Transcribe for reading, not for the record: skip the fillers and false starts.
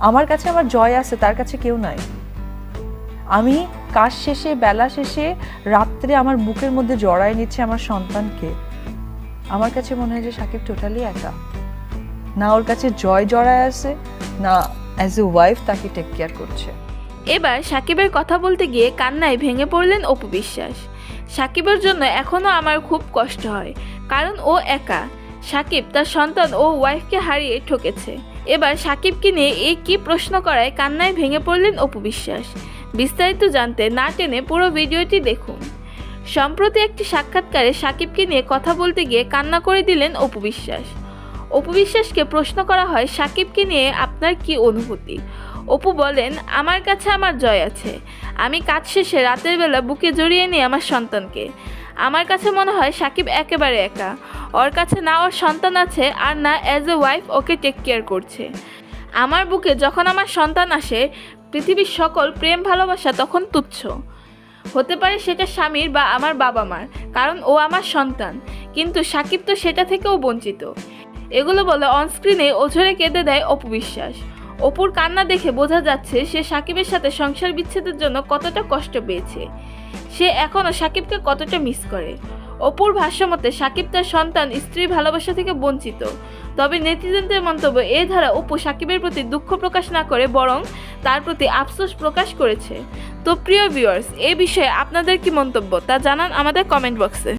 আমার কাছে আমার জয় আছে, তার কাছে কেউ নাই। আমি কাজ শেষে, বেলা শেষে, রাত্রে আমার বুকের মধ্যে জড়ায় নিচ্ছে আমার সন্তানকে। আমার কাছে মনে হয় যে সাকিব টোটালি একা, না ওর কাছে জয় জড়ায় আছে, না অ্যাজ এ ওয়াইফ তাকে টেক কেয়ার করছে। এবার সাকিবের কথা বলতে গিয়ে কান্নায় ভেঙে পড়লেন অপু বিশ্বাস। সাকিবের জন্য এখনও আমার খুব কষ্ট হয়, কারণ ও একা। সাকিব তার সন্তান ও ওয়াইফকে হারিয়ে ঠকেছে। এবার সাকিবকে নিয়ে এই কি প্রশ্ন করায় কান্নায় ভেঙে পড়লেন অপু বিশ্বাস। বিস্তারিত জানতে না টেনে পুরো ভিডিওটি দেখুন। সম্প্রতি একটি সাক্ষাৎকারে সাকিবকে নিয়ে কথা বলতে গিয়ে কান্না করে দিলেন অপু বিশ্বাস। অপু বিশ্বাসকে প্রশ্ন করা হয় সাকিবকে নিয়ে আপনার কি অনুভূতি। অপু বলেন, আমার কাছে আমার জয় আছে। আমি কাজ শেষে রাতের বেলা বুকে জড়িয়ে নিই আমার সন্তানকে। আমার কাছে মনে হয় সাকিব একেবারে একা। ওর কাছে না ওর সন্তান আছে, আর না অ্যাজ এ ওয়াইফ ওকে টেক কেয়ার করছে। আমার বুকে যখন আমার সন্তান আসে, পৃথিবীর সকল প্রেম ভালোবাসা তখন তুচ্ছ। হতে পারে সেটা স্বামীর বা আমার বাবা মার, কারণ ও আমার সন্তান। কিন্তু সাকিব তো সেটা থেকেও বঞ্চিত। এগুলো বলে অনস্ক্রিনে ওঝরে কেঁদে দেয় অপু বিশ্বাস। অপুর কান্না দেখে বোঝা যাচ্ছে সে সাকিবের সাথে সংসার বিচ্ছেদের জন্য কতটা কষ্ট পেয়েছে। সে এখনও সাকিবকে কতটা মিস করে। অপুর ভাষ্যমতে সাকিব তার সন্তান, স্ত্রীর ভালোবাসা থেকে বঞ্চিত। তবে নেটিজেনদের মন্তব্য, এ ধারা অপু সাকিবের প্রতি দুঃখ প্রকাশ না করে বরং তার প্রতি আফসোস প্রকাশ করেছে। তো প্রিয় ভিউয়ার্স, এ বিষয়ে আপনাদের কি মন্তব্য তা জানান আমাদের কমেন্ট বক্সে।